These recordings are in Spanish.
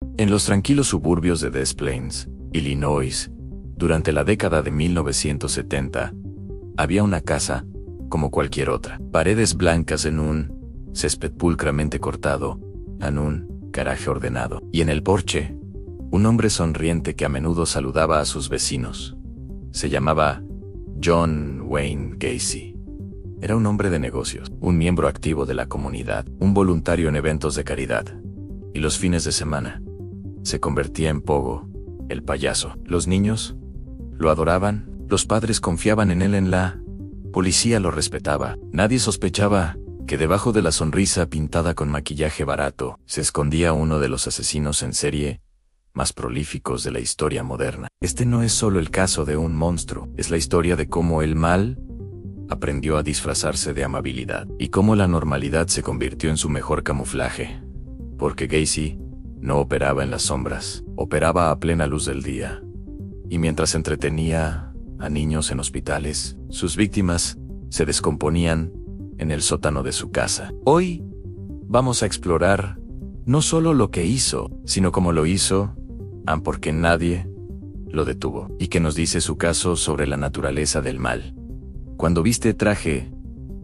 En los tranquilos suburbios de Des Plaines, Illinois, durante la década de 1970, había una casa, como cualquier otra. Paredes blancas en un césped pulcramente cortado, en un garaje ordenado. Y en el porche, un hombre sonriente que a menudo saludaba a sus vecinos. Se llamaba John Wayne Gacy. Era un hombre de negocios, un miembro activo de la comunidad, un voluntario en eventos de caridad. Y los fines de semana, se convertía en Pogo, el payaso. Los niños lo adoraban, los padres confiaban en él, en la policía lo respetaba. Nadie sospechaba que debajo de la sonrisa pintada con maquillaje barato se escondía uno de los asesinos en serie más prolíficos de la historia moderna. Este no es solo el caso de un monstruo, es la historia de cómo el mal aprendió a disfrazarse de amabilidad y cómo la normalidad se convirtió en su mejor camuflaje. Porque Gacy no operaba en las sombras, operaba a plena luz del día. Y mientras entretenía a niños en hospitales, sus víctimas se descomponían en el sótano de su casa. Hoy vamos a explorar no solo lo que hizo, sino cómo lo hizo, porque nadie lo detuvo, y que nos dice su caso sobre la naturaleza del mal. Cuando viste traje,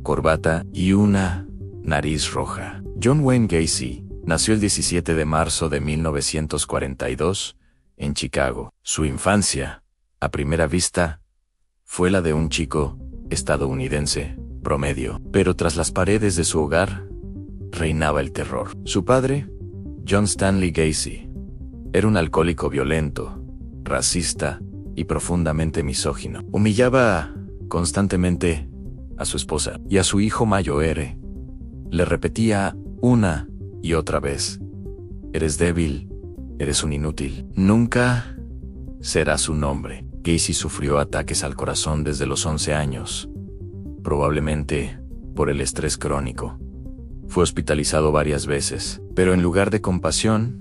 corbata y una nariz roja. John Wayne Gacy nació el 17 de marzo de 1942 en Chicago. Su infancia, a primera vista, fue la de un chico estadounidense promedio, pero tras las paredes de su hogar reinaba el terror. Su padre, John Stanley Gacy, era un alcohólico violento, racista y profundamente misógino. Humillaba constantemente a su esposa y a su hijo mayor. Le repetía una y otra vez: eres débil, eres un inútil, nunca serás un hombre. Gacy sufrió ataques al corazón desde los 11 años, probablemente por el estrés crónico. Fue hospitalizado varias veces, pero en lugar de compasión,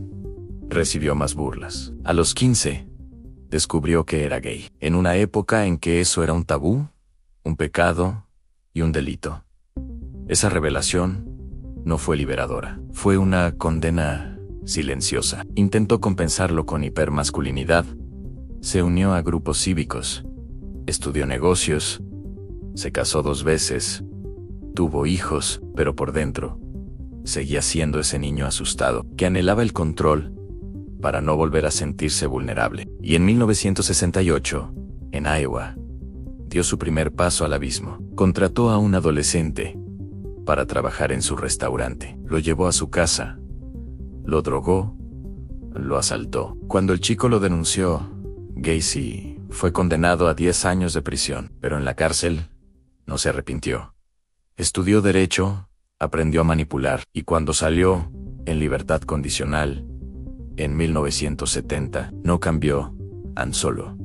recibió más burlas. A los 15, descubrió que era gay, en una época en que eso era un tabú, un pecado y un delito. Esa revelación no fue liberadora, fue una condena silenciosa. Intentó compensarlo con hipermasculinidad, se unió a grupos cívicos, estudió negocios, se casó 2 veces, tuvo hijos, pero por dentro seguía siendo ese niño asustado, que anhelaba el control para no volver a sentirse vulnerable. Y en 1968, en Iowa, dio su primer paso al abismo. Contrató a un adolescente para trabajar en su restaurante. Lo llevó a su casa, lo drogó, lo asaltó. Cuando el chico lo denunció, Gacy fue condenado a 10 años de prisión, pero en la cárcel no se arrepintió. Estudió derecho, aprendió a manipular, y cuando salió en libertad condicional, en 1970, no cambió, solo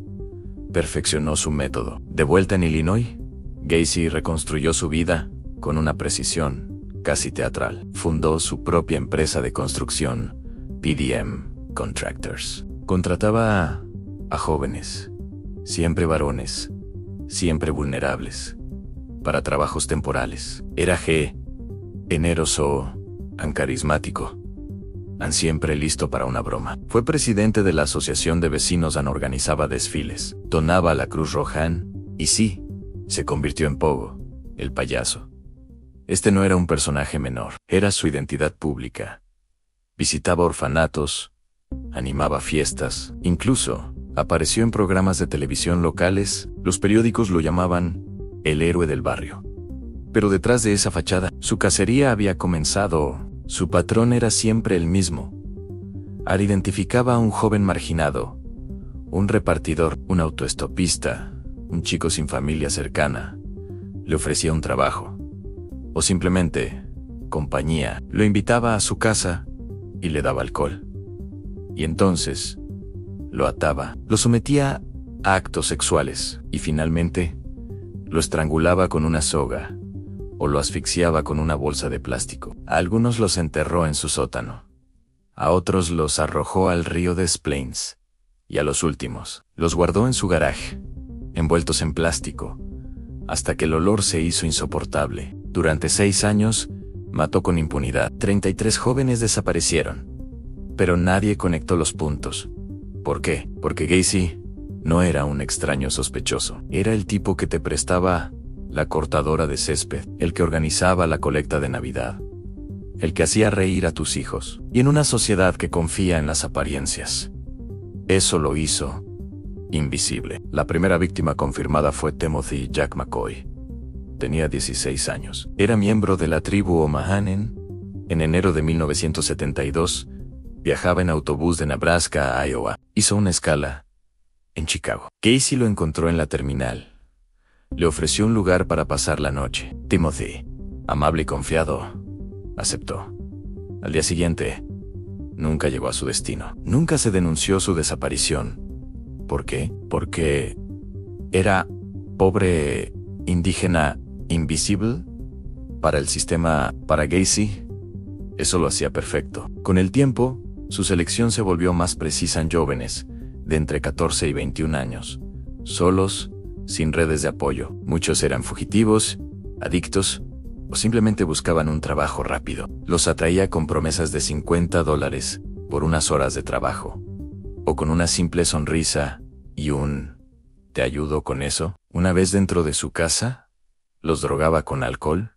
perfeccionó su método. De vuelta en Illinois, Gacy reconstruyó su vida con una precisión casi teatral. Fundó su propia empresa de construcción, PDM Contractors. Contrataba a jóvenes, siempre varones, siempre vulnerables, para trabajos temporales. Era generoso, carismático, siempre listo para una broma. Fue presidente de la asociación de vecinos, organizaba desfiles, donaba a la Cruz Roja y sí, se convirtió en Pogo, el payaso. Este no era un personaje menor, era su identidad pública. Visitaba orfanatos, animaba fiestas, incluso apareció en programas de televisión locales. Los periódicos lo llamaban el héroe del barrio. Pero detrás de esa fachada, su cacería había comenzado. Su patrón era siempre el mismo. Identificaba a un joven marginado, un repartidor, un autoestopista, un chico sin familia cercana. Le ofrecía un trabajo, o simplemente compañía. Lo invitaba a su casa y le daba alcohol. Y entonces lo ataba, lo sometía a actos sexuales y finalmente lo estrangulaba con una soga o lo asfixiaba con una bolsa de plástico. A algunos los enterró en su sótano, a otros los arrojó al río Des Plaines y a los últimos los guardó en su garaje, envueltos en plástico, hasta que el olor se hizo insoportable. Durante 6 años, mató con impunidad. 33 jóvenes desaparecieron. Pero nadie conectó los puntos. ¿Por qué? Porque Gacy no era un extraño sospechoso. Era el tipo que te prestaba la cortadora de césped, el que organizaba la colecta de Navidad, el que hacía reír a tus hijos. Y en una sociedad que confía en las apariencias, eso lo hizo invisible. La primera víctima confirmada fue Timothy Jack McCoy. Tenía 16 años. Era miembro de la tribu Omahanen. En enero de 1972, viajaba en autobús de Nebraska a Iowa. Hizo una escala en Chicago. Gacy lo encontró en la terminal. Le ofreció un lugar para pasar la noche. Timothy, amable y confiado, aceptó. Al día siguiente, nunca llegó a su destino. Nunca se denunció su desaparición. ¿Por qué? Porque era pobre indígena invisible para el sistema. Para Gacy, eso lo hacía perfecto. Con el tiempo, su selección se volvió más precisa en jóvenes de entre 14 y 21 años, solos, sin redes de apoyo. Muchos eran fugitivos, adictos o simplemente buscaban un trabajo rápido. Los atraía con promesas de $50 por unas horas de trabajo, o con una simple sonrisa y un ¿te ayudo con eso? Una vez dentro de su casa, los drogaba con alcohol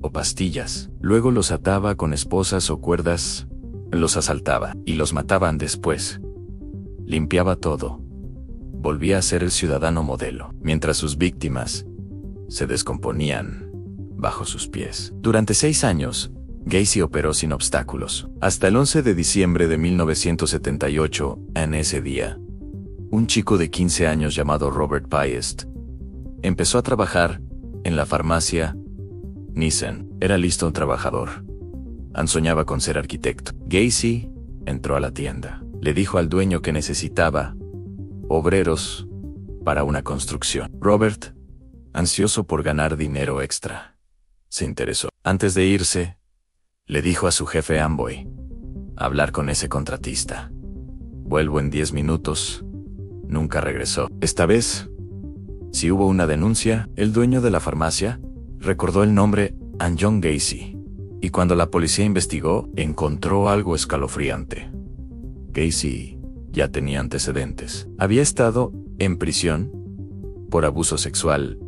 o pastillas. Luego los ataba con esposas o cuerdas, los asaltaba y los mataban después. Limpiaba todo. Volvía a ser el ciudadano modelo, mientras sus víctimas se descomponían bajo sus pies. Durante 6 años, Gacy operó sin obstáculos. Hasta el 11 de diciembre de 1978, en ese día, un chico de 15 años llamado Robert Piest empezó a trabajar en la farmacia Nissan. Era listo un trabajador. Soñaba con ser arquitecto. Gacy entró a la tienda. Le dijo al dueño que necesitaba obreros para una construcción. Robert, ansioso por ganar dinero extra, se interesó. Antes de irse, le dijo a su jefe Amboy, hablar con ese contratista. Vuelvo en 10 minutos. Nunca regresó. Esta vez, si hubo una denuncia, el dueño de la farmacia recordó el nombre John Gacy. Y cuando la policía investigó, encontró algo escalofriante. Gacy ya tenía antecedentes. Había estado en prisión por abuso sexual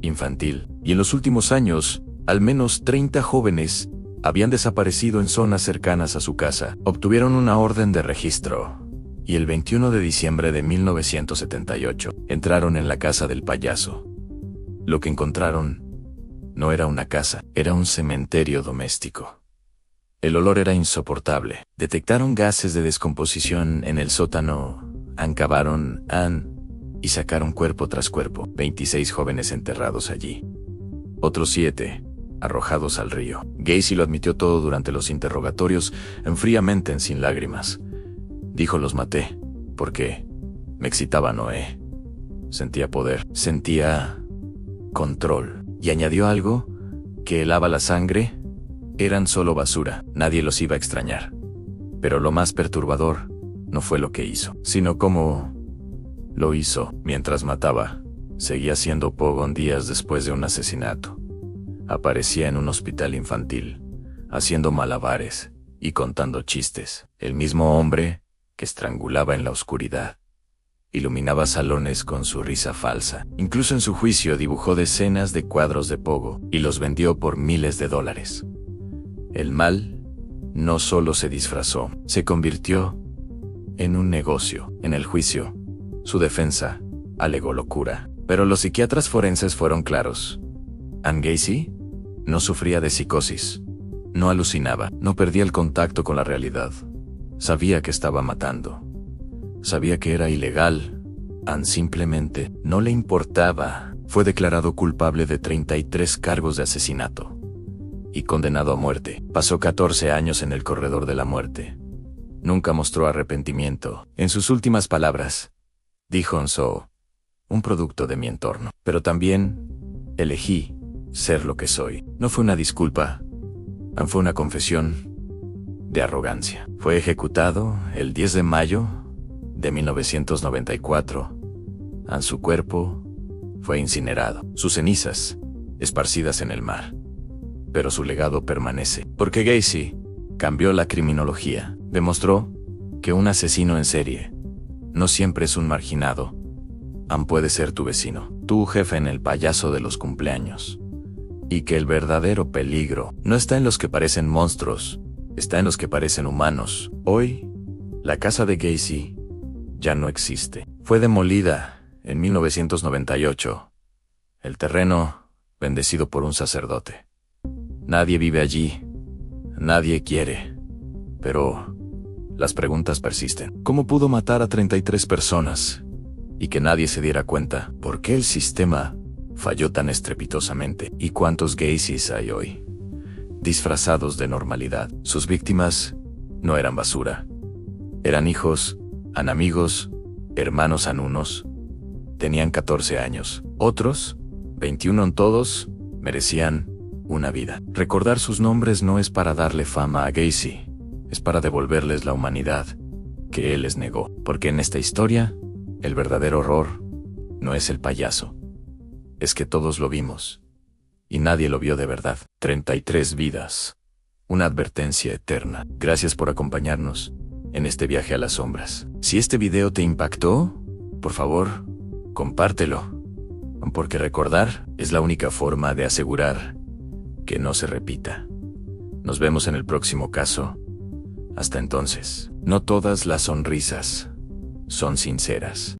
infantil, y en los últimos años, al menos 30 jóvenes habían desaparecido en zonas cercanas a su casa. Obtuvieron una orden de registro, y el 21 de diciembre de 1978 entraron en la casa del payaso. Lo que encontraron no era una casa, era un cementerio doméstico. El olor era insoportable. Detectaron gases de descomposición en el sótano. Cavaron y sacaron cuerpo tras cuerpo. 26 jóvenes enterrados allí. Otros 7 arrojados al río. Gacy lo admitió todo durante los interrogatorios, fríamente, sin lágrimas. Dijo: los maté porque me excitaba Noé. Sentía poder, sentía control. Y añadió algo que helaba la sangre. Eran solo basura, nadie los iba a extrañar. Pero lo más perturbador no fue lo que hizo, sino cómo lo hizo. Mientras mataba, seguía siendo Pogon días después de un asesinato. Aparecía en un hospital infantil, haciendo malabares y contando chistes. El mismo hombre que estrangulaba en la oscuridad. Iluminaba salones con su risa falsa. Incluso en su juicio dibujó decenas de cuadros de Pogo y los vendió por miles de dólares. El mal no solo se disfrazó, se convirtió en un negocio. En el juicio, su defensa alegó locura, pero los psiquiatras forenses fueron claros. Gacy no sufría de psicosis, no alucinaba, no perdía el contacto con la realidad. Sabía que estaba matando. Sabía que era ilegal. Simplemente no le importaba. Fue declarado culpable de 33 cargos de asesinato y condenado a muerte. Pasó 14 años en el corredor de la muerte. Nunca mostró arrepentimiento. En sus últimas palabras, dijo: soy un producto de mi entorno, pero también elegí ser lo que soy. No fue una disculpa, fue una confesión de arrogancia. Fue ejecutado el 10 de mayo de 1994. Su cuerpo fue incinerado, sus cenizas esparcidas en el mar. Pero su legado permanece, porque Gacy Cambió la criminología. Demostró que un asesino en serie no siempre es un marginado. Puede ser tu vecino, tu jefe en el payaso de los cumpleaños. Y que el verdadero peligro no está en los que parecen monstruos, está en los que parecen humanos. Hoy, la casa de Gacy ya no existe. Fue demolida en 1998. El terreno bendecido por un sacerdote. Nadie vive allí. Nadie quiere. Pero las preguntas persisten. ¿Cómo pudo matar a 33 personas y que nadie se diera cuenta? ¿Por qué el sistema falló tan estrepitosamente? ¿Y cuántos Gacys hay hoy, disfrazados de normalidad? Sus víctimas no eran basura. Eran hijos, amigos, hermanos unos. Tenían 14 años. Otros, 21 todos, merecían una vida. Recordar sus nombres no es para darle fama a Gacy, es para devolverles la humanidad que él les negó. Porque en esta historia, el verdadero horror no es el payaso. Es que todos lo vimos. Y nadie lo vio de verdad. 33 vidas. Una advertencia eterna. Gracias por acompañarnos en este viaje a las sombras. Si este video te impactó, por favor, compártelo. Porque recordar es la única forma de asegurar que no se repita. Nos vemos en el próximo caso. Hasta entonces, no todas las sonrisas son sinceras.